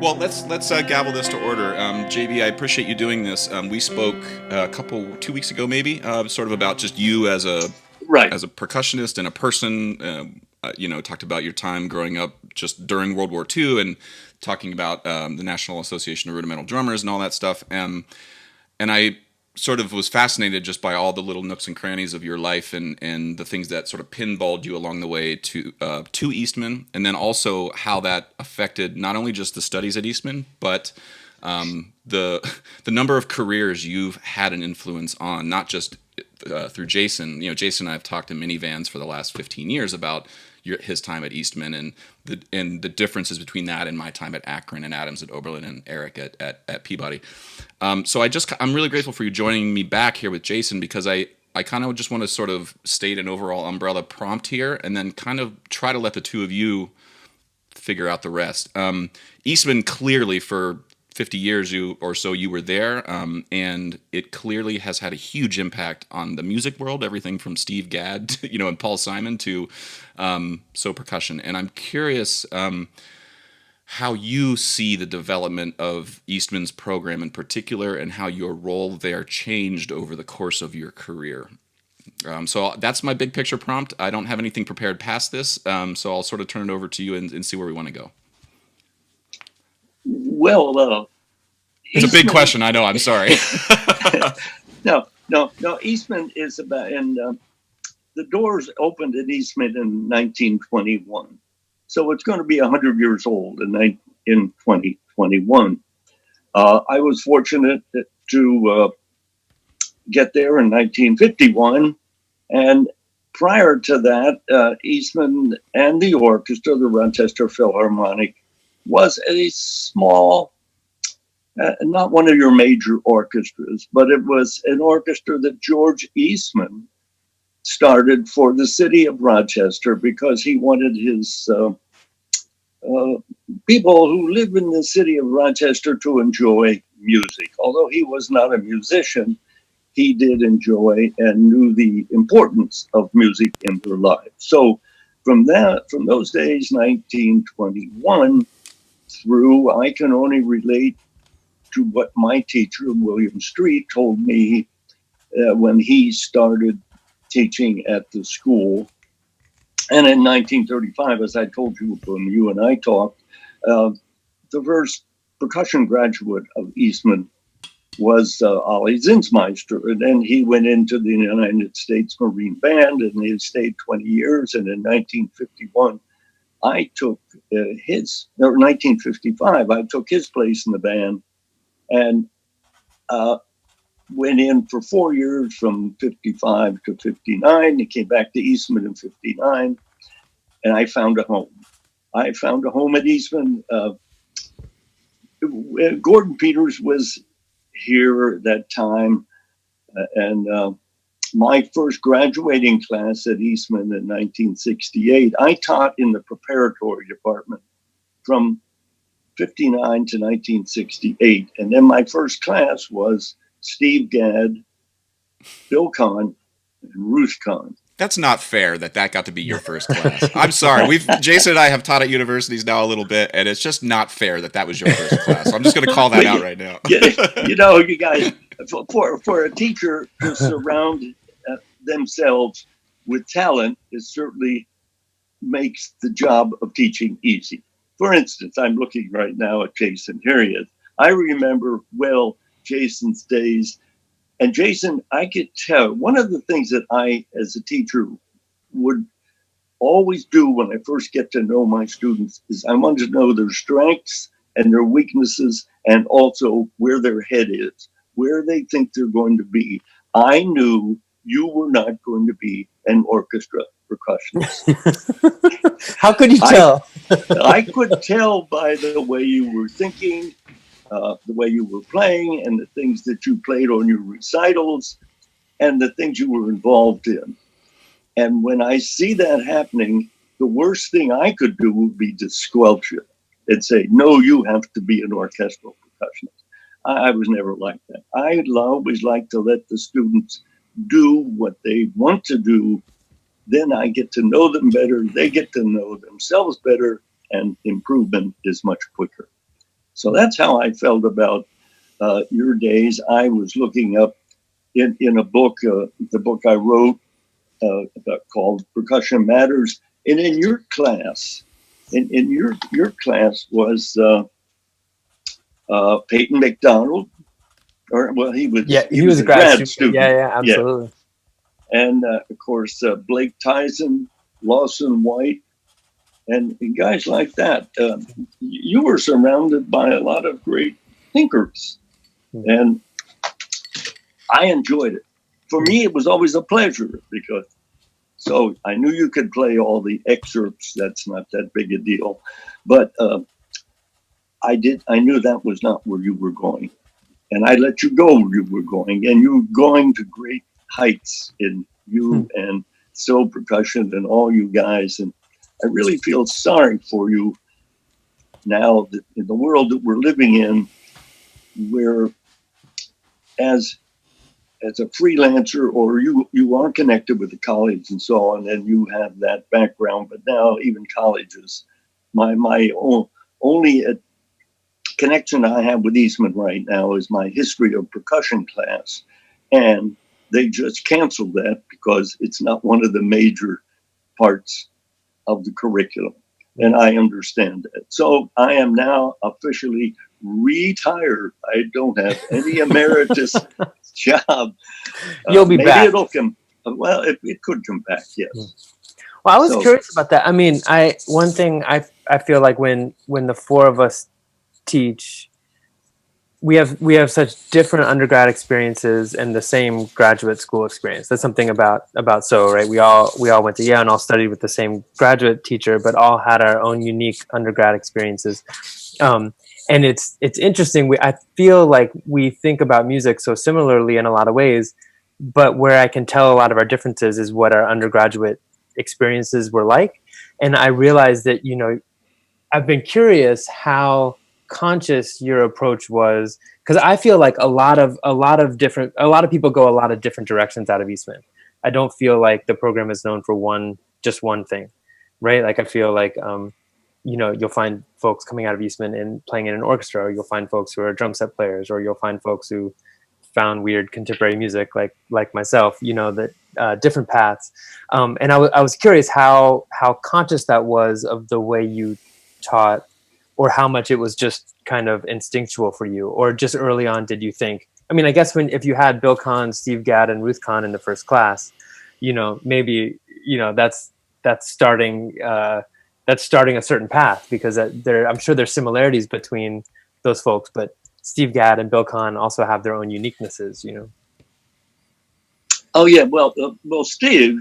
Well, let's gavel this to order. JB, I appreciate you doing this. We spoke 2 weeks ago, maybe, sort of about just you Right. as a percussionist and a person. Talked about your time growing up just during World War II, and talking about the National Association of Rudimental Drummers and all that stuff. And I sort of was fascinated just by all the little nooks and crannies of your life, and the things that sort of pinballed you along the way to Eastman, and then also how that affected not only just the studies at Eastman, but the the number of careers you've had an influence on, not just through Jason. Jason and I have talked in minivans for the last 15 years about his time at Eastman, and the differences between that and my time at Akron, and Adams at Oberlin, and Eric at Peabody. So I'm really grateful for you joining me back here with Jason, because I kind of just want to sort of state an overall umbrella prompt here, and then kind of try to let the two of you figure out the rest. Eastman, clearly for 50 years or so you were there, and it clearly has had a huge impact on the music world, everything from Steve Gadd and Paul Simon to Percussion. And I'm curious how you see the development of Eastman's program in particular, and how your role there changed over the course of your career. So that's my big picture prompt. I don't have anything prepared past this, so I'll sort of turn it over to you and see where we want to go. Well, It's a big question, I know. I'm sorry. No. Eastman is about, and the doors opened at Eastman in 1921, so it's going to be 100 years old in 2021. I was fortunate to get there in 1951, and prior to that, Eastman and the orchestra, the Rochester Philharmonic, was a small, not one of your major orchestras, but it was an orchestra that George Eastman started for the city of Rochester, because he wanted his people who live in the city of Rochester to enjoy music. Although he was not a musician, he did enjoy and knew the importance of music in their lives. So from those days, 1921 through, I can only relate to what my teacher, William Street, told me when he started teaching at the school. And in 1935, as I told you when you and I talked, the first percussion graduate of Eastman was Ollie Zinsmeister. And then he went into the United States Marine Band, and he stayed 20 years. And in 1951, I took 1955, I took his place in the band, and went in for 4 years from 55 to 59. He came back to Eastman in 59, and I found a home. I found a home at Eastman. Gordon Peters was here at that time, and my first graduating class at Eastman in 1968, I taught in the preparatory department from 59 to 1968. And then my first class was Steve Gadd, Bill Kahn, and Ruth Kahn. That's not fair that got to be your first class. I'm sorry. Jason and I have taught at universities now a little bit, and it's just not fair that was your first class. So I'm just going to call that out right now. You guys, for a teacher to surround themselves with talent, it certainly makes the job of teaching easy. For instance, I'm looking right now at Jason. Here he is. I remember well Jason's days. And Jason, I could tell, one of the things that I, as a teacher, would always do when I first get to know my students is I wanted to know their strengths and their weaknesses, and also where their head is, where they think they're going to be. I knew you were not going to be an orchestra percussionist. How could you tell? I could tell by the way you were thinking, the way you were playing, and the things that you played on your recitals, and the things you were involved in. And when I see that happening, the worst thing I could do would be to squelch it and say, no, you have to be an orchestral percussionist. I was never like that. I always like to let the students do what they want to do. Then I get to know them better. They get to know themselves better, and improvement is much quicker. So that's how I felt about your days. I was looking up in a book, the book I wrote called Percussion Matters. And in your class, in your class was Peyton McDonald, or well, he was a a grad grad student. Yeah, student. yeah, absolutely. And of course Blake Tyson, Lawson White, and guys like that. You were surrounded by a lot of great thinkers, and I enjoyed it. For me, it was always a pleasure because so I knew you could play all the excerpts. That's not that big a deal, but I knew that was not where you were going, and I let you go where you were going, and you were going to great heights in you and Soul Percussion and all you guys. And I really feel sorry for you now that in the world that we're living in, where as a freelancer or you are connected with the college and so on, and you have that background, but now even colleges, my only connection I have with Eastman right now is my history of percussion class, and they just canceled that because it's not one of the major parts of the curriculum. And I understand that. So I am now officially retired. I don't have any emeritus job. You'll be maybe back. It'll come. Well, it could come back. Yes. Well, I was curious about that. I mean, one thing I feel like when the four of us teach, we have such different undergrad experiences and the same graduate school experience. That's something about So, right? We all went to Yale and all studied with the same graduate teacher, but all had our own unique undergrad experiences. And it's interesting. I feel like we think about music so similarly in a lot of ways, but where I can tell a lot of our differences is what our undergraduate experiences were like. And I realized that, I've been curious how conscious your approach was, because I feel like a lot of people go a lot of different directions out of Eastman. I don't feel like the program is known for just one thing, right? Like I feel like you'll find folks coming out of Eastman and playing in an orchestra, or you'll find folks who are drum set players, or you'll find folks who found weird contemporary music like myself, that different paths. And I was curious how conscious that was of the way you taught, or how much it was just kind of instinctual for you, or just early on did you think, I mean, I guess if you had Bill Kahn, Steve Gadd, and Ruth Kahn in the first class, maybe that's starting a certain path, because I'm sure there's similarities between those folks, but Steve Gadd and Bill Kahn also have their own uniquenesses, Oh yeah, well, Steve,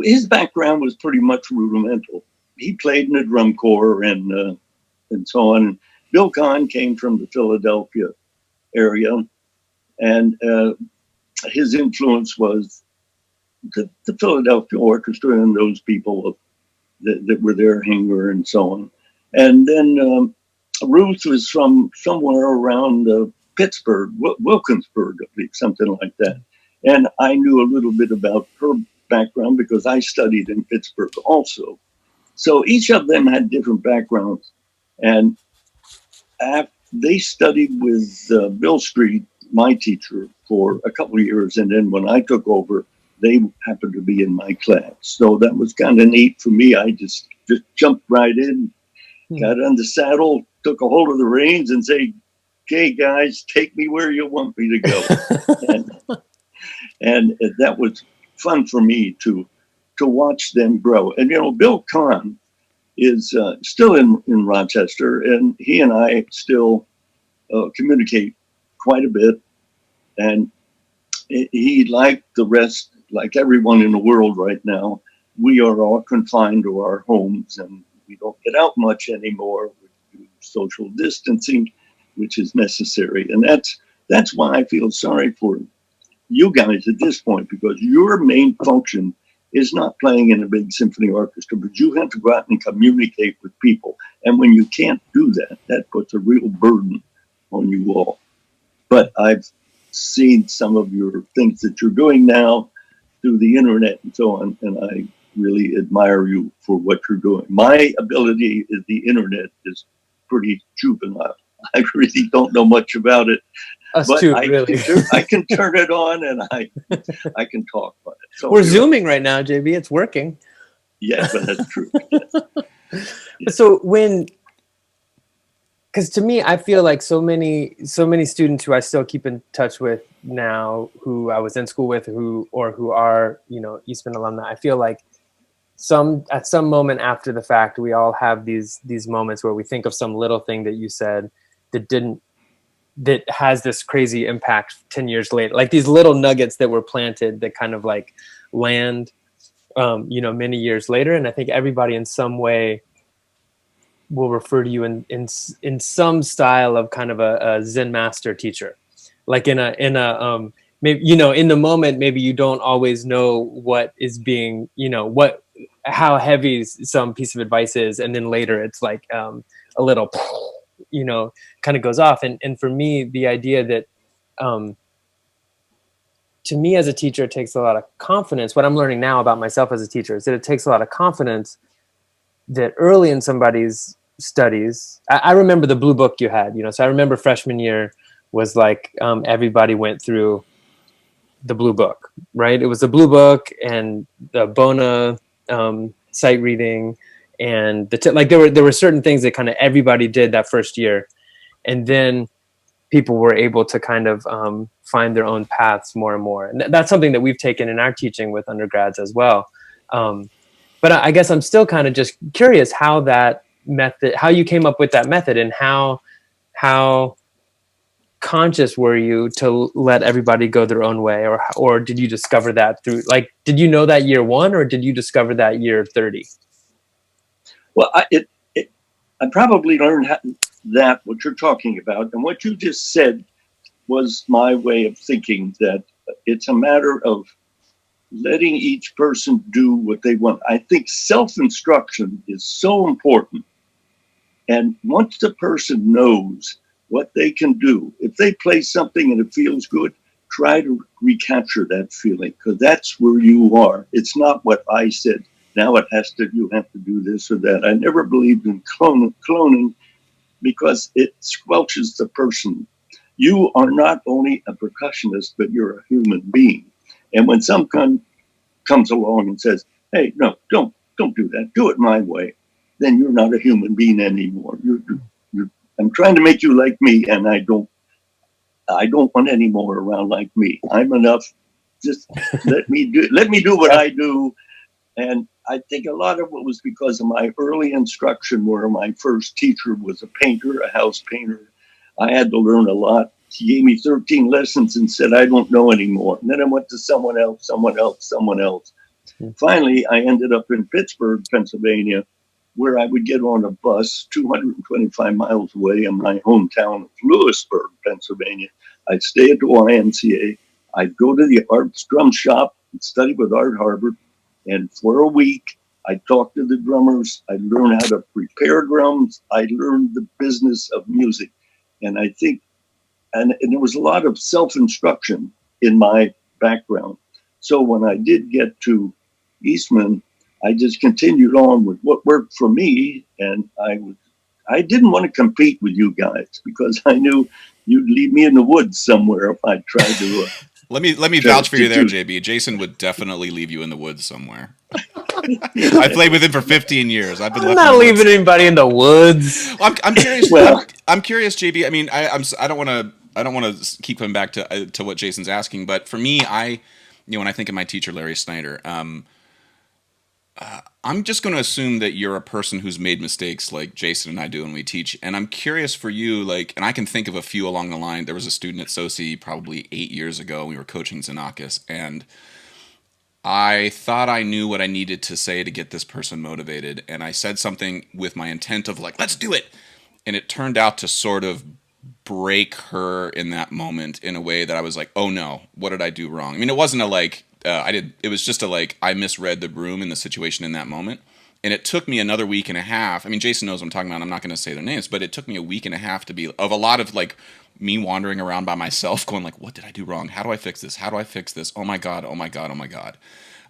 his background was pretty much rudimental. He played in a drum corps and so on. Bill Kahn came from the Philadelphia area, and his influence was the Philadelphia Orchestra and those people that were there, Hinger and so on. And then Ruth was from somewhere around Pittsburgh, Wilkinsburg, I believe, something like that. And I knew a little bit about her background because I studied in Pittsburgh also. So each of them had different backgrounds. And they studied with Bill Street, my teacher, for a couple of years. And then when I took over, they happened to be in my class. So that was kind of neat for me. I just jumped right in, got on the saddle, took a hold of the reins and say, "Okay, guys, take me where you want me to go." and that was fun for me to watch them grow. And, Bill Kahn is still in Rochester, and he and I still communicate quite a bit. And he, like the rest, like everyone in the world right now, we are all confined to our homes, and we don't get out much anymore. We do social distancing, which is necessary. And that's why I feel sorry for you guys at this point, because your main function is not playing in a big symphony orchestra, but you have to go out and communicate with people. And when you can't do that, that puts a real burden on you all. But I've seen some of your things that you're doing now through the internet and so on, and I really admire you for what you're doing. My ability is the internet is pretty juvenile. I really don't know much about it, Us but too, really. I can turn it on and I can talk on it. So We're zooming right now, JB. It's working. Yeah, but that's true. Yes. So because to me, I feel like so many students who I still keep in touch with now, who I was in school with, who are, Eastman alumni, I feel like at some moment after the fact, we all have these moments where we think of some little thing that you said that has this crazy impact 10 years later, like these little nuggets that were planted that kind of like land, many years later. And I think everybody in some way will refer to you in some style of kind of a Zen master teacher, like in a maybe, in the moment, maybe you don't always know what is being, how heavy some piece of advice is. And then later it's like a little, kind of goes off. And for me, the idea that, to me as a teacher, it takes a lot of confidence. What I'm learning now about myself as a teacher is that it takes a lot of confidence that early in somebody's studies, I remember the blue book you had, so I remember freshman year was like, everybody went through the blue book, right? It was the blue book and the Bona sight reading and like there were certain things that kind of everybody did that first year. And then people were able to kind of find their own paths more and more. And that's something that we've taken in our teaching with undergrads as well. But I guess I'm still kind of just curious how you came up with that method, and how conscious were you to let everybody go their own way, or did you discover that through, like, did you know that year one, or did you discover that year 30? Well, I probably learned that what you're talking about, and what you just said was my way of thinking, that it's a matter of letting each person do what they want. I think self-instruction is so important. And once the person knows what they can do, if they play something and it feels good, try to recapture that feeling, because that's where you are. It's not what I said. Now you have to do this or that. I never believed in cloning because it squelches the person. You are not only a percussionist, but you're a human being. And when someone comes along and says, "Hey, no, don't do that. Do it my way," then you're not a human being anymore. I'm trying to make you like me, and I don't want any more around like me. I'm enough. Just let me do what I do. And I think a lot of it was because of my early instruction, where my first teacher was a painter, a house painter. I had to learn a lot. He gave me 13 lessons and said, "I don't know anymore." And then I went to someone else. Finally, I ended up in Pittsburgh, Pennsylvania, where I would get on a bus 225 miles away in my hometown of Lewisburg, Pennsylvania. I'd stay at the YMCA. I'd go to the arts drum shop and study with Art Harbor. And for a week, I talked to the drummers. I learned how to prepare drums. I learned the business of music. And I think, and there was a lot of self-instruction in my background. So when I did get to Eastman, I just continued on with what worked for me. And I didn't want to compete with you guys, because I knew you'd leave me in the woods somewhere if I tried to. Let me vouch for you there, JB. Jason would definitely leave you in the woods somewhere. I played with him for 15 years. I'm not leaving anybody in the woods. I'm curious. Well, I'm curious, JB. I mean, I don't want to keep coming back to what Jason's asking, but for me, when I think of my teacher, Larry Snyder, I'm just going to assume that you're a person who's made mistakes like Jason and I do when we teach. And I'm curious for you, like, and I can think of a few along the line. There was a student at SOCI probably 8 years ago. We were coaching Xenakis, and I thought I knew what I needed to say to get this person motivated. And I said something with my intent of like, let's do it. And it turned out to sort of break her in that moment in a way that I was like, oh no, what did I do wrong? I mean, it wasn't a like, it was just a like, I misread the room in the situation in that moment. And it took me another week and a half. I mean, Jason knows what I'm talking about. I'm not going to say their names, but it took me a week and a half of a lot of like me wandering around by myself going like, what did I do wrong? How do I fix this? How do I fix this? Oh my God. Oh my God. Oh my God.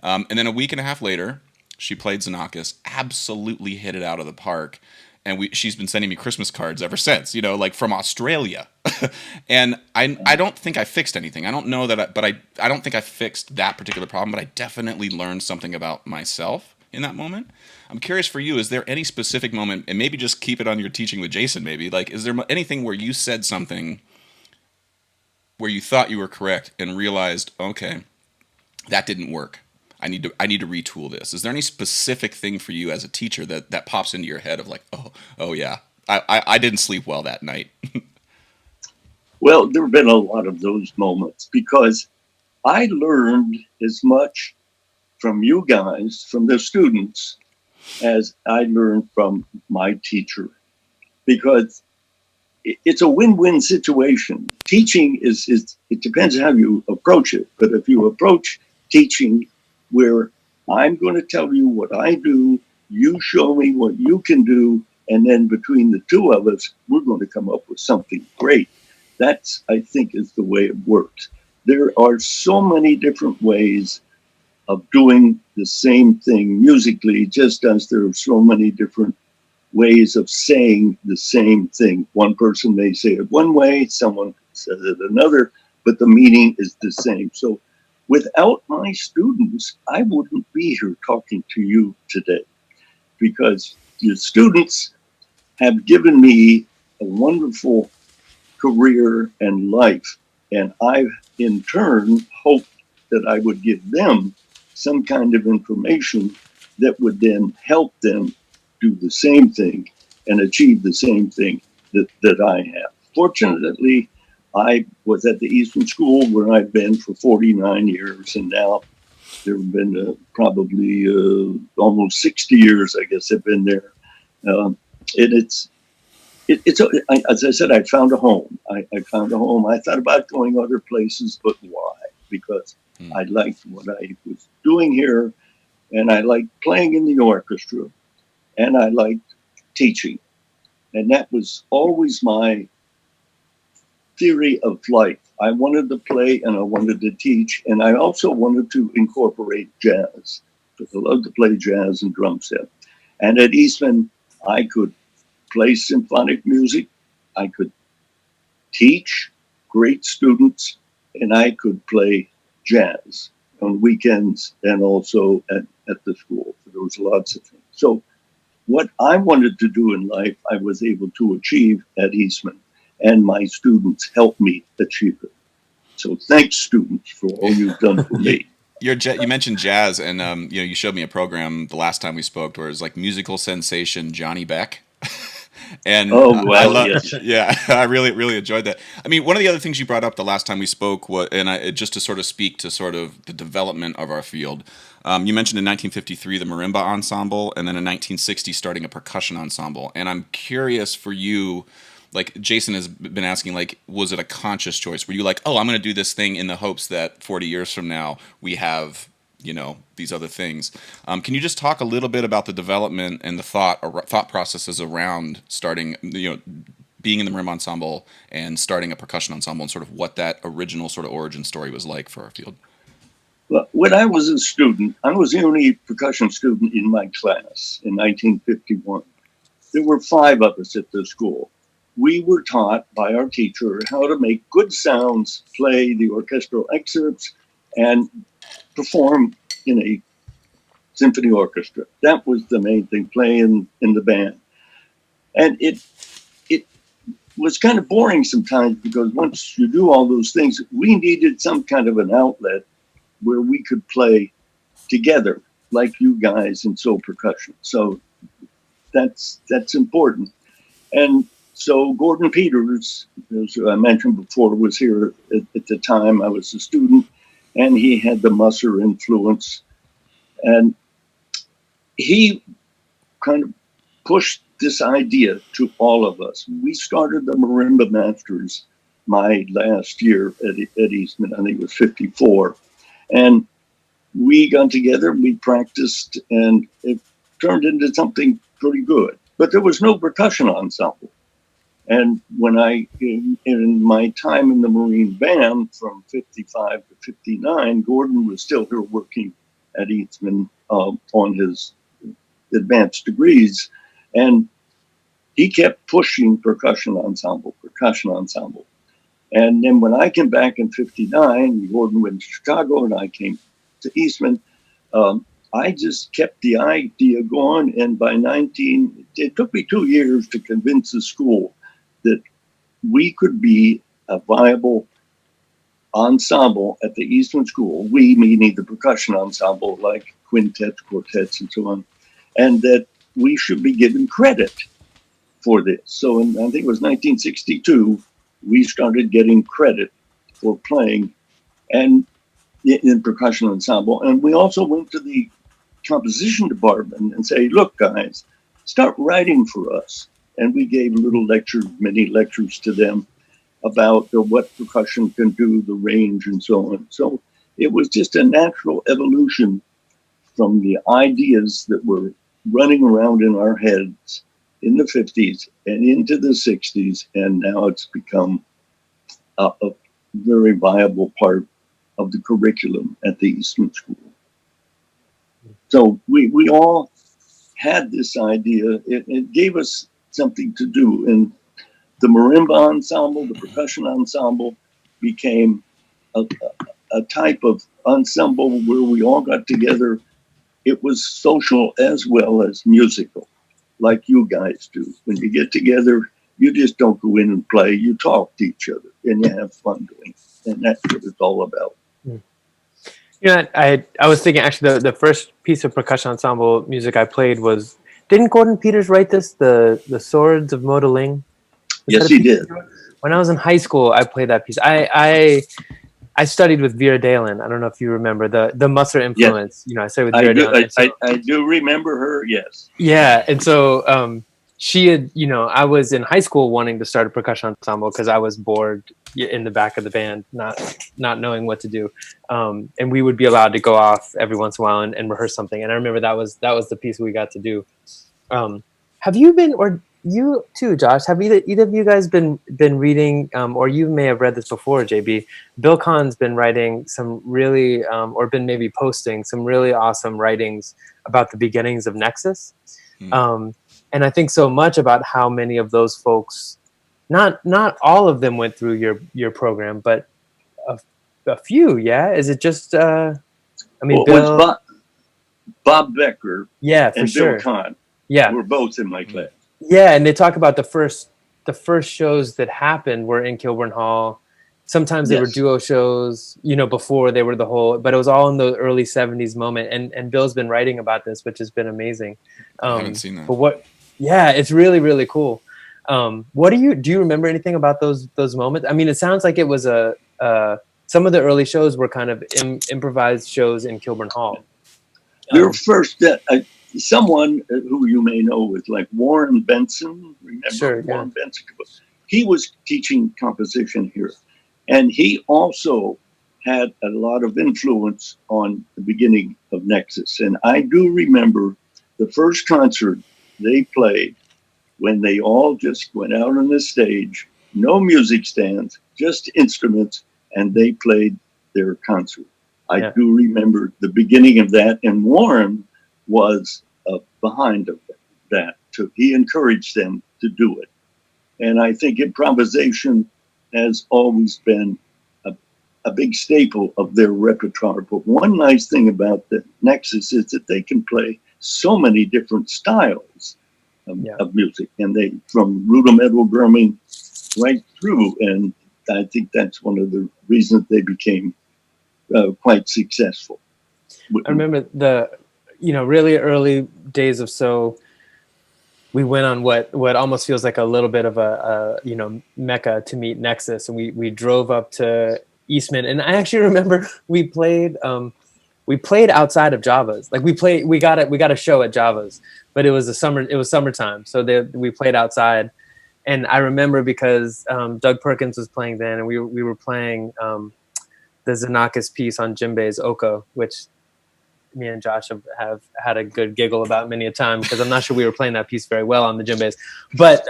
And then a week and a half later, she played Xenakis, absolutely hit it out of the park. and she's been sending me Christmas cards ever since, you know, like from Australia. And I don't think I fixed anything. I don't know that, I don't think I fixed that particular problem, but I definitely learned something about myself in that moment. I'm curious for you, is there any specific moment, and maybe just keep it on your teaching with Jason, maybe, like, is there anything where you said something where you thought you were correct and realized, okay, that didn't work. I need to retool this. Is there any specific thing for you as a teacher that pops into your head of like, oh yeah, I didn't sleep well that night? Well, there have been a lot of those moments because I learned as much from you guys, from the students, as I learned from my teacher, because it's a win-win situation. Teaching is it depends how you approach it, but if you approach teaching where I'm going to tell you what I do, you show me what you can do, and then between the two of us, we're going to come up with something great. That's, I think, is the way it works. There are so many different ways of doing the same thing musically, just as there are so many different ways of saying the same thing. One person may say it one way, someone says it another, but the meaning is the same. So without my students, I wouldn't be here talking to you today, because your students have given me a wonderful career and life. And I, in turn, hoped that I would give them some kind of information that would then help them do the same thing and achieve the same thing that I have. Fortunately, I was at the Eastman School where I've been for 49 years, and now there have been probably almost 60 years, I guess, I've been there. And it's as I said, I found a home. I found a home. I thought about going other places, but why? Because I liked what I was doing here, and I liked playing in the orchestra, and I liked teaching. And that was always my theory of life. I wanted to play and I wanted to teach, and I also wanted to incorporate jazz, because I love to play jazz and drum set. And at Eastman, I could play symphonic music, I could teach great students, and I could play jazz on weekends and also at the school. There was lots of things. So what I wanted to do in life, I was able to achieve at Eastman, and my students helped me achieve it. So thanks, students, for all you've done for me. You mentioned jazz, and you showed me a program the last time we spoke where it was like musical sensation Johnny Beck. And yes. Yeah, I really enjoyed that. I mean, one of the other things you brought up the last time we spoke was, just to sort of speak to sort of the development of our field. You mentioned in 1953 the marimba ensemble, and then in 1960 starting a percussion ensemble. And I'm curious for you, like Jason has been asking, like, was it a conscious choice? Were you like, oh, I'm going to do this thing in the hopes that 40 years from now we have, these other things? Can you just talk a little bit about the development and the thought processes around starting, being in the marimba ensemble and starting a percussion ensemble, and sort of what that original sort of origin story was like for our field? Well, when I was a student, I was the only percussion student in my class in 1951. There were 5 of us at the school. We were taught by our teacher how to make good sounds, play the orchestral excerpts, and perform in a symphony orchestra. That was the main thing, playing in the band. And it was kind of boring sometimes, because once you do all those things, we needed some kind of an outlet where we could play together, like you guys in Soul Percussion. So that's important. And so Gordon Peters, as I mentioned before, was here at the time I was a student, and he had the Musser influence. And he kind of pushed this idea to all of us. We started the Marimba Masters my last year at Eastman. I think it was 54. And we got together, we practiced, and it turned into something pretty good. But there was no percussion ensemble. And when in my time in the Marine Band from 55 to 59, Gordon was still here working at Eastman on his advanced degrees. And he kept pushing percussion ensemble. And then when I came back in '59, Gordon went to Chicago and I came to Eastman. I just kept the idea going. And by it took me 2 years to convince the school that we could be a viable ensemble at the Eastman School. We, meaning the percussion ensemble, like quintets, quartets, and so on. And that we should be given credit for this. So I think it was 1962, we started getting credit for playing and in percussion ensemble. And we also went to the composition department and say, look, guys, start writing for us. And we gave little mini lectures to them about what percussion can do, the range, and so on. So it was just a natural evolution from the ideas that were running around in our heads in the 50s and into the 60s, and now it's become a very viable part of the curriculum at the Eastman School. So we all had this idea. It gave us something to do, and the marimba ensemble, the percussion ensemble, became a type of ensemble where we all got together. It was social as well as musical, like you guys do. When you get together, you just don't go in and play. You talk to each other and you have fun doing it. And that's what it's all about. You know, I was thinking actually the first piece of percussion ensemble music I played was, didn't Gordon Peters write this, the Swords of Modeling? Yes, he did. When I was in high school, I played that piece. I studied with Vera Dalen. I don't know if you remember the Musser influence. Yes. You know, I studied with Vera Dalen. I do remember her. Yes. Yeah, and so she had, you know, I was in high school wanting to start a percussion ensemble because I was bored in the back of the band, not knowing what to do, and we would be allowed to go off every once in a while and rehearse something. And I remember that was the piece we got to do. Have you been, or you too, Josh, have either of you guys been reading, or you may have read this before, JB? Bill Kahn's been writing some really, or been maybe posting some really awesome writings about the beginnings of Nexus. And I think so much about how many of those folks, not all of them went through your program, but a few, yeah? Is it just, I mean, well, Bob Becker, yeah, for and sure. Bill Kahn, yeah, were both in my class. Yeah, and they talk about the first shows that happened were in Kilburn Hall. Sometimes they were duo shows, you know, before they were the whole, but it was all in the early 70s moment. And Bill's been writing about this, which has been amazing. I haven't seen that. But yeah, it's really, really cool. Do you remember anything about those moments? I mean, it sounds like it was some of the early shows were kind of improvised shows in Kilburn Hall. Your first, someone who you may know was like Warren Benson. Remember? Sure, Warren Benson? He was teaching composition here. And he also had a lot of influence on the beginning of Nexus. And I do remember the first concert they played when they all just went out on the stage, no music stands, just instruments, and they played their concert. I do remember the beginning of that. And Warren was behind of that too. He encouraged them to do it. And I think improvisation has always been a big staple of their repertoire. But one nice thing about the Nexus is that they can play so many different styles of music, and they from rudimental drumming right through. And I think that's one of the reasons they became quite successful. I remember really early days of So. We went on what almost feels like a little bit of a mecca to meet Nexus, and we drove up to Eastman, and I actually remember we played outside of Java's. Like we got a show at Java's, but it was summertime, so we played outside. And I remember because Doug Perkins was playing then, and we were playing the Xenakis piece on djembe's Oko, which me and Josh have had a good giggle about many a time, because I'm not sure we were playing that piece very well on the djembes. But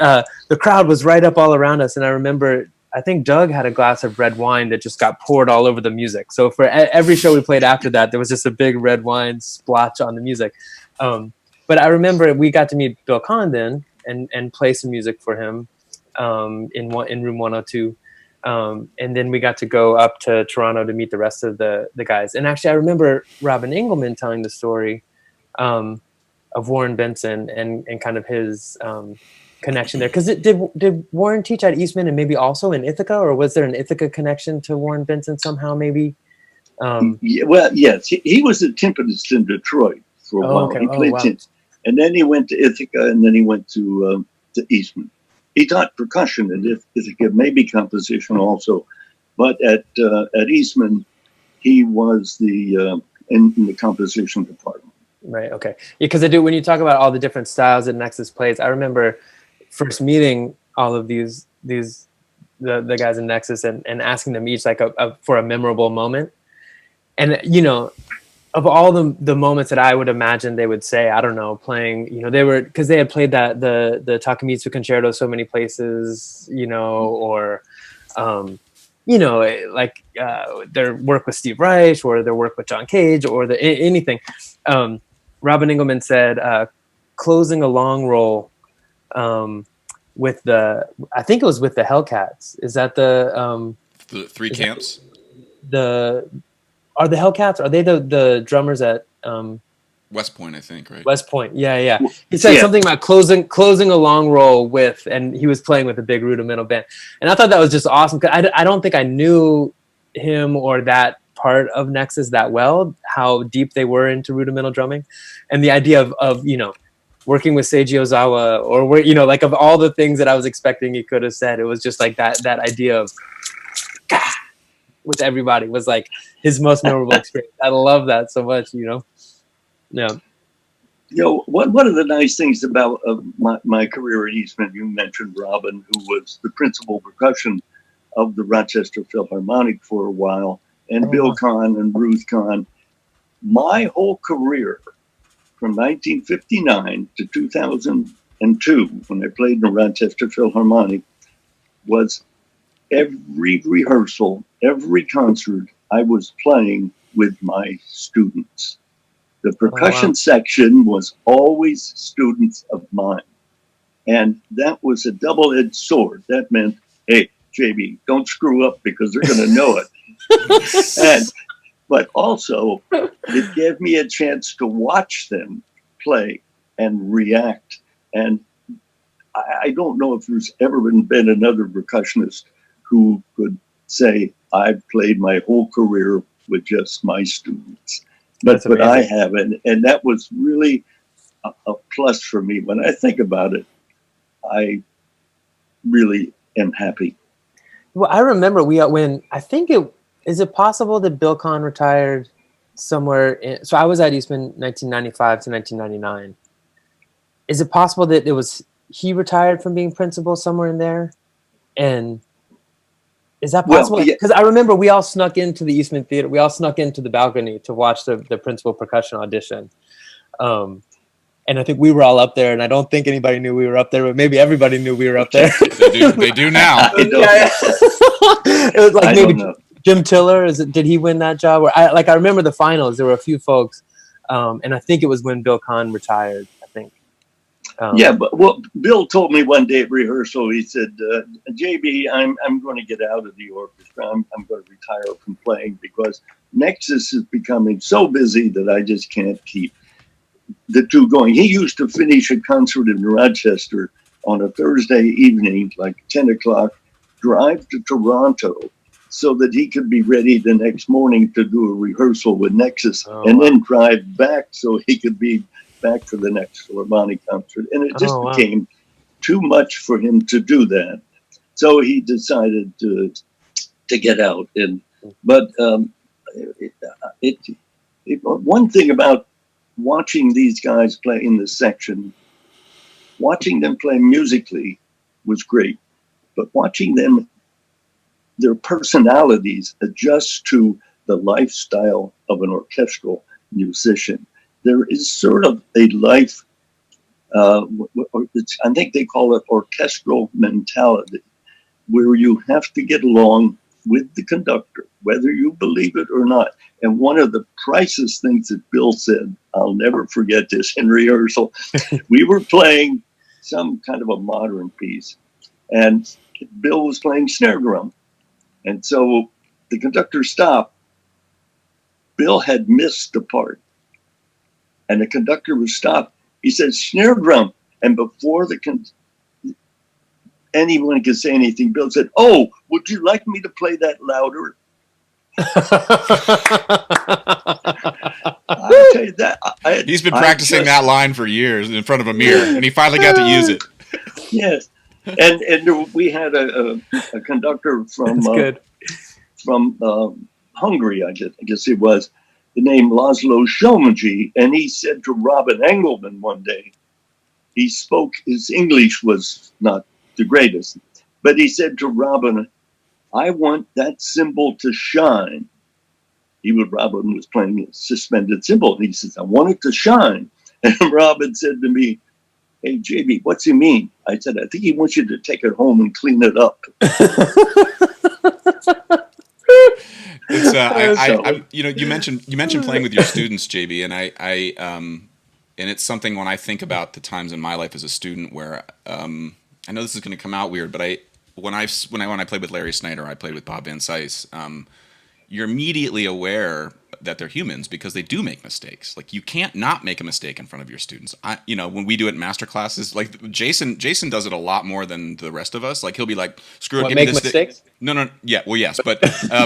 the crowd was right up all around us, and I remember I think Doug had a glass of red wine that just got poured all over the music. So for every show we played after that, there was just a big red wine splotch on the music. But I remember we got to meet Bill Kahn then, and play some music for him in room 102. And then we got to go up to Toronto to meet the rest of the guys. And actually, I remember Robin Engelman telling the story of Warren Benson and kind of his connection there. Because did Warren teach at Eastman and maybe also in Ithaca, or was there an Ithaca connection to Warren Benson somehow? Maybe. Yeah, well, yes, he was a timpanist in Detroit for a while. Okay. He played and then he went to Ithaca, and then he went to Eastman. He taught percussion at Ithaca, maybe composition also, but at Eastman, he was in the composition department. Right. Okay. Because when you talk about all the different styles that Nexus plays, I remember first meeting all of the guys in Nexus and asking them each like for a memorable moment. And, you know, of all the moments that I would imagine they would say, I don't know, playing, you know, because they had played the Takemitsu Concerto so many places, you know, or, you know, like their work with Steve Reich or their work with John Cage or anything. Robin Engelman said, closing a long roll with I think it was with the Hellcats. Is that the Three Camps? Are the Hellcats? Are they the drummers at West Point? I think, right? West Point. Yeah. He said something about closing a long roll with, and he was playing with a big rudimental band, and I thought that was just awesome. Cause I don't think I knew him or that part of Nexus that well, how deep they were into rudimental drumming, and the idea of you know, working with Seiji Ozawa, or you know, like of all the things that I was expecting he could have said, it was just like that idea of with everybody was like his most memorable experience. I love that so much, you know. Yeah. You know, one of the nice things about my career at Eastman, you mentioned Robin, who was the principal percussion of the Rochester Philharmonic for a while, and Bill Kahn and Ruth Kahn. My whole career from 1959 to 2002, when I played in the Rochester Philharmonic, was every rehearsal, every concert, I was playing with my students. The percussion section was always students of mine. And that was a double-edged sword. That meant, hey, JB, don't screw up because they're going to know it. But also, it gave me a chance to watch them play and react. And I don't know if there's ever been another percussionist who could say, I've played my whole career with just my students. But I haven't. And that was really a plus for me. When I think about it, I really am happy. Well, I remember is it possible that Bill Kahn retired somewhere so I was at Eastman 1995 to 1999. Is it possible that he retired from being principal somewhere in there? And is that possible? Because I remember we all snuck into the Eastman Theater. We all snuck into the balcony to watch the principal percussion audition. And I think we were all up there, and I don't think anybody knew we were up there, but maybe everybody knew we were up there. They do now. It was like maybe Jim Tiller. Did he win that job? Or I remember the finals. There were a few folks, and I think it was when Bill Kahn retired. I think. But Bill told me one day at rehearsal, he said, JB, I'm going to get out of the orchestra. I'm going to retire from playing because Nexus is becoming so busy that I just can't keep the two going. He used to finish a concert in Rochester on a Thursday evening, like 10 o'clock, drive to Toronto so that he could be ready the next morning to do a rehearsal with Nexus, then drive back so he could be back for the next Philharmonic concert. And it just became too much for him to do that. So he decided to get out. But one thing about watching these guys play in this section, watching them play musically was great. But watching them, their personalities adjust to the lifestyle of an orchestral musician. There is sort of a life, I think they call it orchestral mentality, where you have to get along with the conductor, whether you believe it or not. And one of the priceless things that Bill said, I'll never forget this in rehearsal, we were playing some kind of a modern piece. And Bill was playing snare drum. And so the conductor stopped. Bill had missed the part. And the conductor was stopped. He said, snare drum. And before anyone could say anything, Bill said, oh, would you like me to play that louder? I'll tell you that. He's been practicing that line for years in front of a mirror, and he finally got to use it. Yes. And we had a conductor from Hungary, I guess it was, the name Laszlo Shomaji, and he said to Robin Engelman one day, his English was not the greatest, but he said to Robin, I want that cymbal to shine. Robin was playing a suspended cymbal, and he says, I want it to shine. And Robin said to me, hey, JB, what's he mean? I said, I think he wants you to take it home and clean it up. You mentioned playing with your students, JB, and and it's something when I think about the times in my life as a student where I know this is going to come out weird, but when I played with Larry Snyder, I played with Bob Van Cise. You're immediately aware that they're humans because they do make mistakes. Like, you can't not make a mistake in front of your students. When we do it in master classes, like Jason does it a lot more than the rest of us. Like, he'll be like, screw it, give me the mistakes? No, yeah, well, yes, but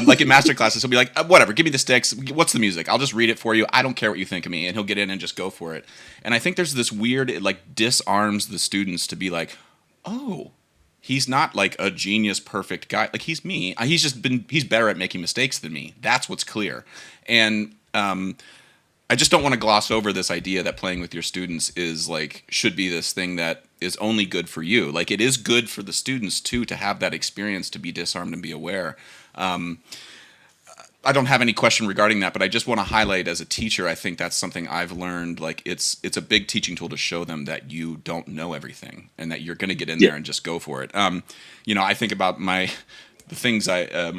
like in master classes, he'll be like, whatever, give me the sticks. What's the music? I'll just read it for you. I don't care what you think of me, and he'll get in and just go for it. And I think there's this weird, it like disarms the students to be like, oh, he's not like a genius, perfect guy. Like, he's me. He's better at making mistakes than me. That's what's clear. And I just don't want to gloss over this idea that playing with your students is like, should be this thing that is only good for you. Like, it is good for the students too, to have that experience, to be disarmed and be aware. I don't have any question regarding that, but I just want to highlight, as a teacher, I think that's something I've learned. Like, it's a big teaching tool to show them that you don't know everything and that you're going to get in there and just go for it. I think about my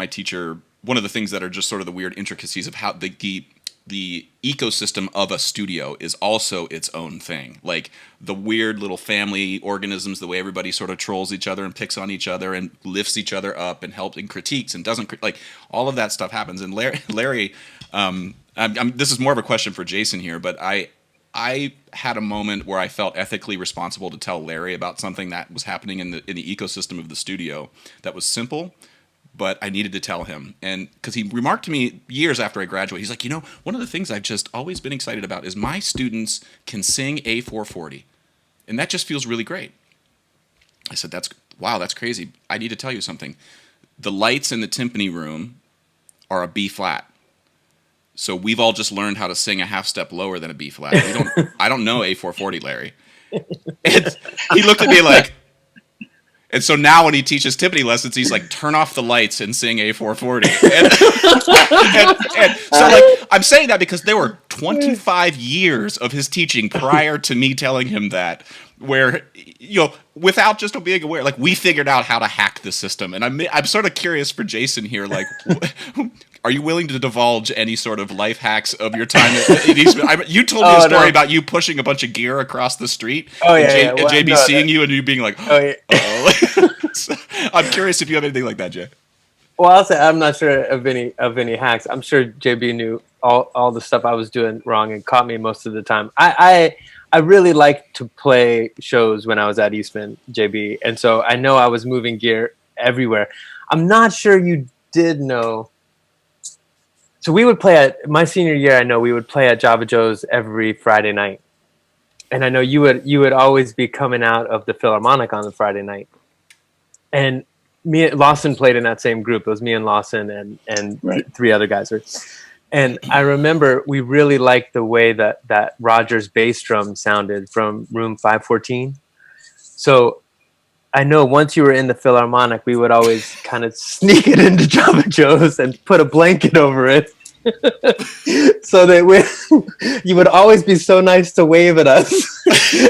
teacher. One of the things that are just sort of the weird intricacies of how the ecosystem of a studio is also its own thing. Like, the weird little family organisms, the way everybody sort of trolls each other and picks on each other and lifts each other up and helps and critiques and doesn't, like, all of that stuff happens. And Larry, this is more of a question for Jason here, but I had a moment where I felt ethically responsible to tell Larry about something that was happening in the ecosystem of the studio that was simple, but I needed to tell him. And because he remarked to me years after I graduated, he's like, one of the things I've just always been excited about is my students can sing A440. And that just feels really great. I said, that's crazy. I need to tell you something. The lights in the timpani room are a B flat. So we've all just learned how to sing a half step lower than a B flat. I don't know A440, Larry. And he looked at me like, and so now when he teaches timpani lessons, he's like, turn off the lights and sing A440. And so, like, I'm saying that because there were 25 years of his teaching prior to me telling him that, where, without just being aware, like, we figured out how to hack the system. And I'm sort of curious for Jason here, like, are you willing to divulge any sort of life hacks of your time at Eastman? You told me a story about you pushing a bunch of gear across the street, and JB seeing you and you being like, oh. So, I'm curious if you have anything like that, Jay. Well, I'll say I'm not sure of any hacks. I'm sure JB knew all the stuff I was doing wrong and caught me most of the time. I really liked to play shows when I was at Eastman, JB, and so I know I was moving gear everywhere. I'm not sure you did know. So we would play at my senior year. I know we would play at Java Joe's every Friday night, and I know you would always be coming out of the Philharmonic on the Friday night. And Lawson played in that same group. It was me and Lawson and right. Three other guys. And I remember we really liked the way that Roger's bass drum sounded from room 514. So I know once you were in the Philharmonic, we would always kind of sneak it into Java Joe's and put a blanket over it. So that you would always be so nice to wave at us.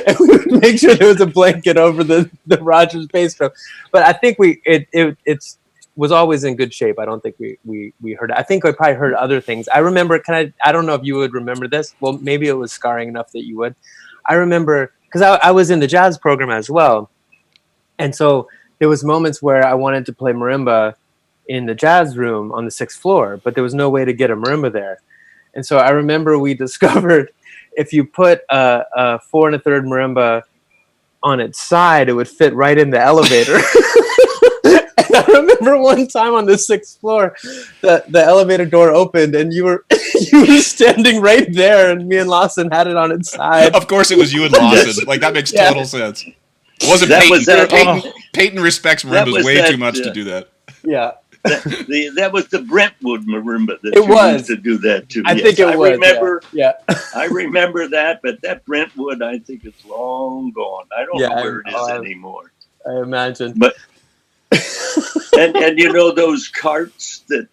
And we would make sure there was a blanket over the Rogers bass drum. But I think it was always in good shape. I don't think we heard it. I think I probably heard other things. I remember, I don't know if you would remember this. Well, maybe it was scarring enough that you would. I remember because I was in the jazz program as well. And so there was moments where I wanted to play marimba in the jazz room on the 6th floor, but there was no way to get a marimba there. And so I remember we discovered if you put a 4 1/3 marimba on its side, it would fit right in the elevator. And I remember one time on the 6th floor, the elevator door opened and you were standing right there, and me and Lawson had it on its side. Of course, it was you and Lawson. Like, that makes total sense. It wasn't That Peyton. was that- Peyton respects marimbas way too much to do that. Yeah. That was the Brentwood marimba that It was. used to do that too. I think it was. Remember, yeah. I remember that, but that Brentwood, I think it's long gone. I don't know where it is anymore. I imagine. But and you know those carts that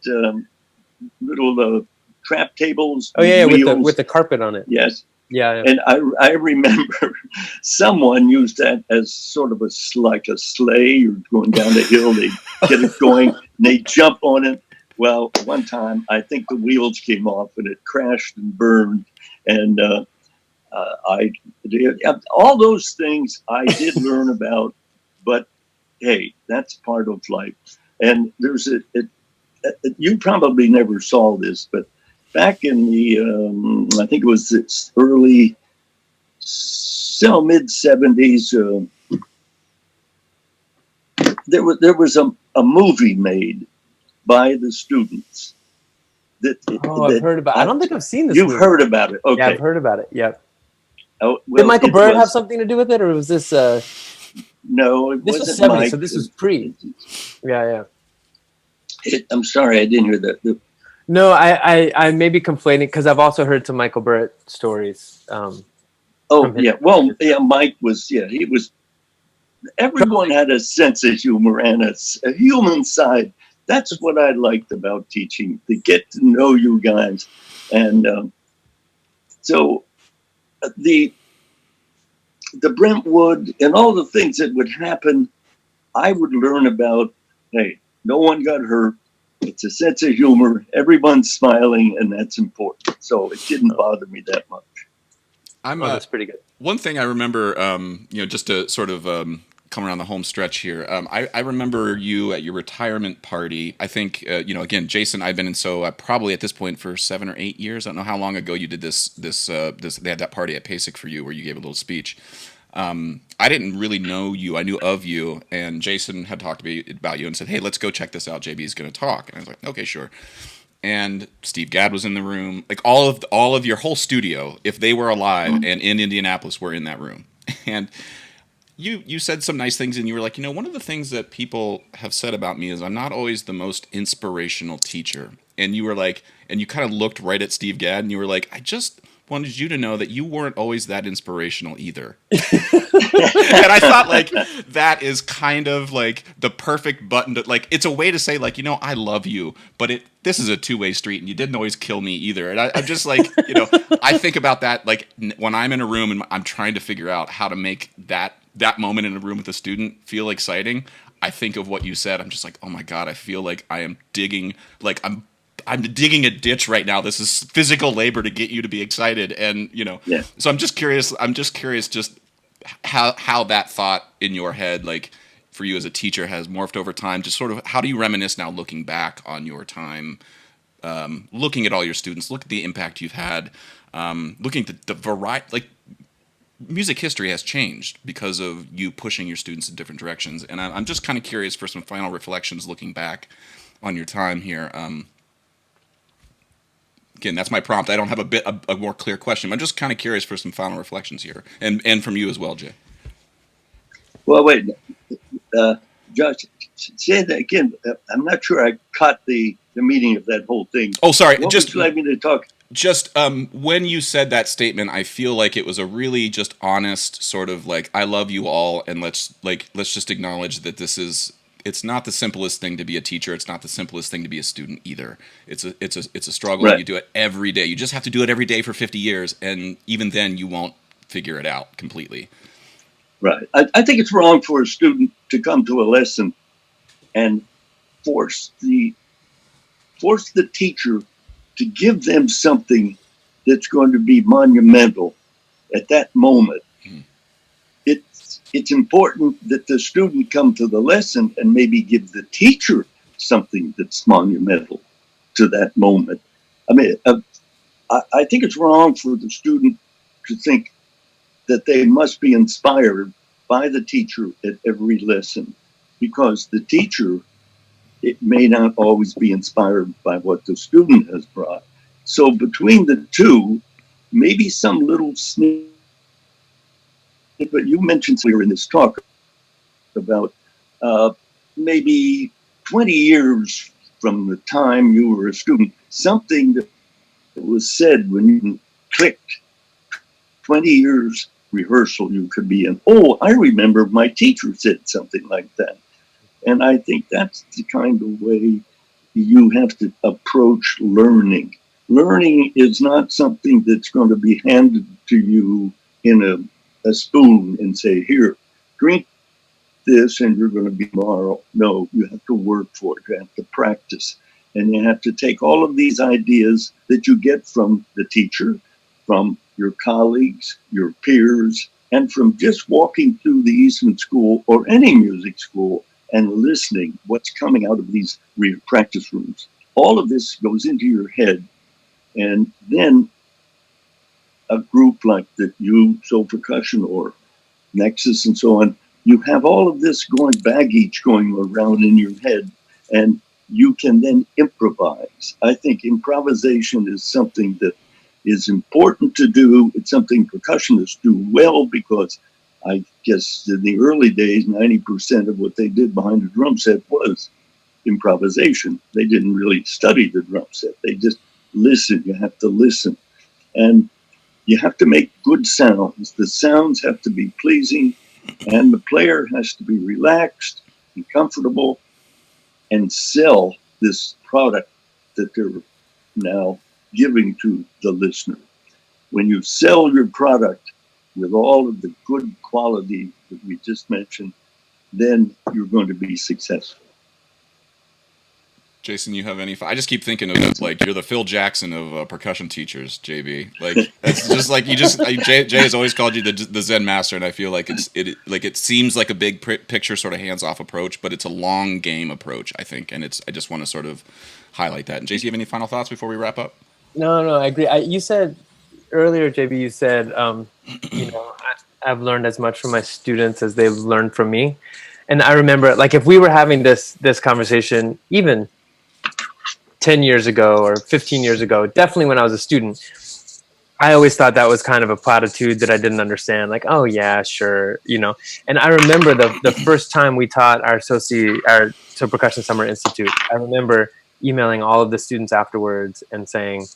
little trap tables. Oh yeah, with the carpet on it. Yes. Yeah. And I remember someone used that as sort of like a sleigh or going down the hill. They get it going and they jump on it. Well, one time I think the wheels came off and it crashed and burned. And all those things I did learn about, but hey, that's part of life. And there's you probably never saw this, but back in the, I think it was the early, mid 70s, there was a movie made by the students. I've heard about it. I don't think I've seen this. You've heard about it. Okay. Yeah, I've heard about it. Yep. Oh, well, did Michael Bird have something to do with it, or was this? No, it this wasn't. Was 70, Mike. so this was pre. Yeah. I'm sorry, I didn't hear that. No, I may be conflating because I've also heard some Michael Burt stories. Mike was. Yeah, he was. Everyone had a sense of humor and a human side. That's what I liked about teaching, to get to know you guys, and so the Brentwood and all the things that would happen, I would learn about. Hey, no one got hurt. It's a sense of humor. Everyone's smiling, and that's important. So it didn't bother me that much. That's pretty good. One thing I remember, just to sort of come around the home stretch here, I remember you at your retirement party. I think, again, Jason, I've been in probably at this point for 7 or 8 years. I don't know how long ago you did this. They had that party at PASIC for you where you gave a little speech. I didn't really know you. I knew of you, and Jason had talked to me about you and said, "Hey, let's go check this out. JB's going to talk." And I was like, "Okay, sure." And Steve Gadd was in the room. Like all of your whole studio, if they were alive and in Indianapolis, were in that room. And you said some nice things, and you were like, one of the things that people have said about me is I'm not always the most inspirational teacher. And you were like, and you kind of looked right at Steve Gadd, and you were like, I just wanted you to know that you weren't always that inspirational either. And I thought, like, that is kind of like the perfect button to, like, it's a way to say, like, I love you, but this is a two-way street, and you didn't always kill me either. And I'm just like, I think about that, like, when I'm in a room and I'm trying to figure out how to make that moment in a room with a student feel exciting, I think of what you said. I'm just like, oh my God, I feel like I am digging, like I'm digging a ditch right now. This is physical labor to get you to be excited. And, Yeah. So I'm just curious just how that thought in your head, like for you as a teacher, has morphed over time. Just sort of, how do you reminisce now looking back on your time, looking at all your students, look at the impact you've had, looking at the variety, like music history has changed because of you pushing your students in different directions. And I'm just kind of curious for some final reflections looking back on your time here. Again, that's my prompt. I don't have a more clear question. I'm just kind of curious for some final reflections here, and from you as well, Jay. Well, wait, Josh, say that again. I'm not sure I caught the meaning of that whole thing. Oh, sorry. What would you like me to talk? Just when you said that statement, I feel like it was a really just honest sort of like, I love you all, and let's just acknowledge that it's not the simplest thing to be a teacher. It's not the simplest thing to be a student either. It's a struggle. Right. You do it every day. You just have to do it every day for 50 years, and even then, you won't figure it out completely. Right. I think it's wrong for a student to come to a lesson and force the teacher to give them something that's going to be monumental at that moment. it's important that the student come to the lesson and maybe give the teacher something that's monumental to that moment. I mean, I think it's wrong for the student to think that they must be inspired by the teacher at every lesson, because the teacher, it may not always be inspired by what the student has brought. So between the two, maybe some little snippet. You mentioned earlier in this talk about maybe 20 years from the time you were a student, something that was said when you clicked. 20 years rehearsal you could be in. Oh, I remember my teacher said something like that. And I think that's the kind of way you have to approach learning. Learning is not something that's going to be handed to you in a spoon and say, here, drink this and you're going to be tomorrow. No, you have to work for it. You have to practice. And you have to take all of these ideas that you get from the teacher, from your colleagues, your peers, and from just walking through the Eastman School or any music school and listening what's coming out of these practice rooms. All of this goes into your head. And then a group like that, Selfinstruction or Nexus and so on, you have all of this baggage going around in your head, and you can then improvise. I think improvisation is something that is important to do. It's something percussionists do well, because I guess in the early days, 90% of what they did behind the drum set was improvisation. They didn't really study the drum set. They just listened. You have to listen. And you have to make good sounds. The sounds have to be pleasing, and the player has to be relaxed and comfortable and sell this product that they're now giving to the listener. When you sell your product with all of the good quality that we just mentioned, then you're going to be successful. Jason, you have any? I just keep thinking of like you're the Phil Jackson of percussion teachers, JB. Like that's just like Jay has always called you the Zen master, and I feel like it seems like a big picture sort of hands off approach, but it's a long game approach, I think, and I just want to sort of highlight that. And Jason, you have any final thoughts before we wrap up? No, I agree. You said earlier, JB, you said I've learned as much from my students as they've learned from me, and I remember like if we were having this conversation even 10 years ago or 15 years ago, definitely when I was a student, I always thought that was kind of a platitude that I didn't understand. Like, oh yeah, sure, And I remember the first time we taught our Percussion Summer Institute, I remember emailing all of the students afterwards and saying,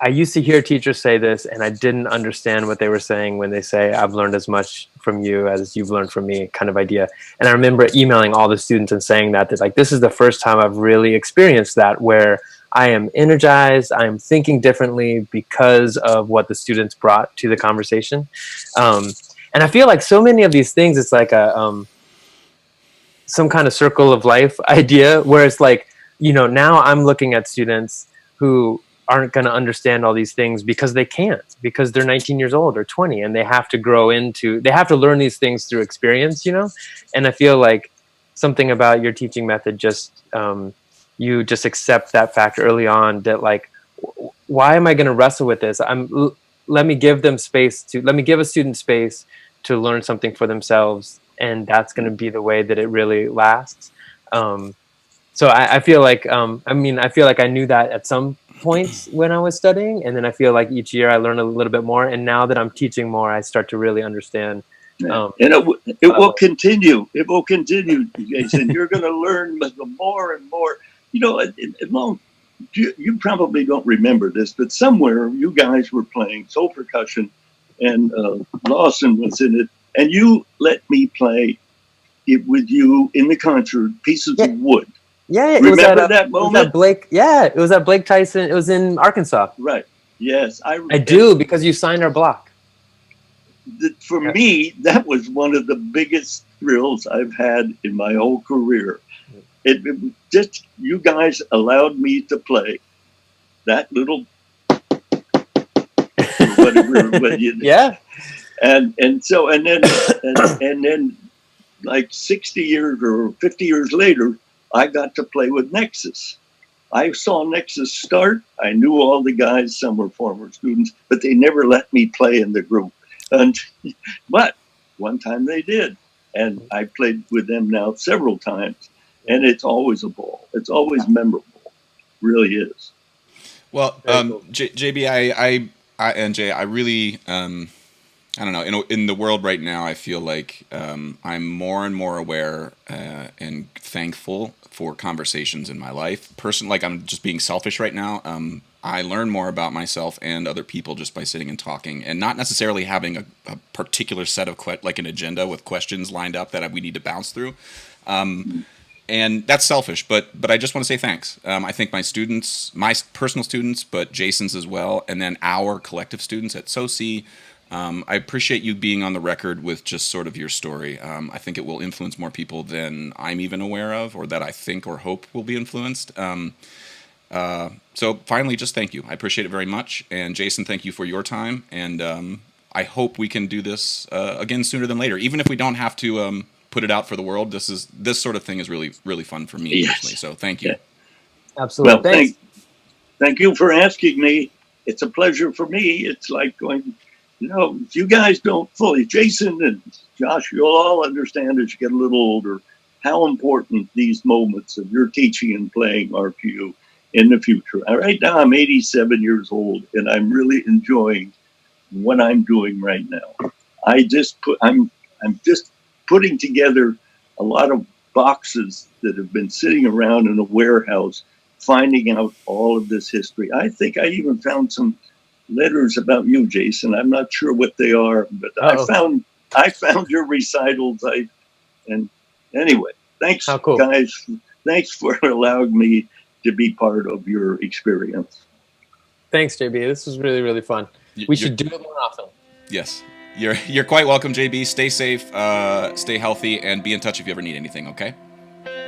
I used to hear teachers say this, and I didn't understand what they were saying when they say, I've learned as much from you as you've learned from me, kind of idea. And I remember emailing all the students and saying that like, this is the first time I've really experienced that, where I am energized, I am thinking differently because of what the students brought to the conversation. And I feel like so many of these things, it's like some kind of circle of life idea, where it's like, now I'm looking at students who aren't going to understand all these things because they can't, because they're 19 years old or 20, and they have to they have to learn these things through experience, And I feel like something about your teaching method, just you just accept that fact early on, that like, why am I going to wrestle with this? Let me give a student space to learn something for themselves, and that's going to be the way that it really lasts. So I feel like I feel like I knew that at some points when I was studying, and then I feel like each year I learn a little bit more, and now that I'm teaching more, I start to really understand. And it will continue. It will continue, Jason. You're going to learn more and more. You probably don't remember this, but somewhere you guys were playing soul percussion, and Lawson was in it, and you let me play it with you in the concert, Pieces of Wood. Yeah, remember that moment? It was at Blake Tyson. It was in Arkansas. Right. Yes, I do, because you signed our block. For me, that was one of the biggest thrills I've had in my whole career. It just, you guys allowed me to play that little whatever. Yeah. And then like 60 years or 50 years later, I got to play with Nexus. I saw Nexus start. I knew all the guys. Some were former students, but they never let me play in the group. But one time they did, and I played with them now several times, and it's always a ball. It's always memorable. Really is. Well, JB, and Jay, I really, I don't know. In the world right now, I feel like I'm more and more aware and thankful for conversations in my life. Like I'm just being selfish right now. I learn more about myself and other people just by sitting and talking, and not necessarily having a particular set of like an agenda with questions lined up that we need to bounce through. And that's selfish, but I just want to say thanks. I think my students, my personal students, but Jason's as well, and then our collective students at SOC. I appreciate you being on the record with just sort of your story. I think it will influence more people than I'm even aware of, or that I think or hope will be influenced. So finally, just thank you. I appreciate it very much. And Jason, thank you for your time. And I hope we can do this again sooner than later, even if we don't have to put it out for the world. This sort of thing is really, really fun for me personally. So thank you. Yeah. Absolutely. Well, thank you for asking me. It's a pleasure for me. It's like going, if you guys don't fully, Jason and Josh, you'll all understand as you get a little older how important these moments of your teaching and playing are to you in the future. Right now, I'm 87 years old, and I'm really enjoying what I'm doing right now. I'm just putting together a lot of boxes that have been sitting around in a warehouse, finding out all of this history. I think I even found some letters about you, Jason. I'm not sure what they are, but I found your recitals. And anyway, thanks, cool. guys. Thanks for allowing me to be part of your experience. Thanks, JB. This was really, really fun. We should do it more often. Yes. You're quite welcome, JB. Stay safe, stay healthy, and be in touch if you ever need anything, okay?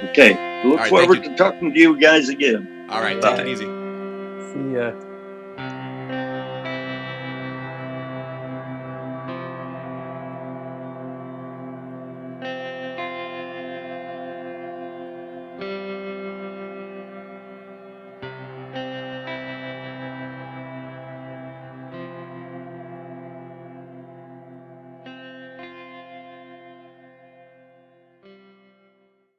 Okay. Look forward to talking to you guys again. All right. Take it easy. See ya.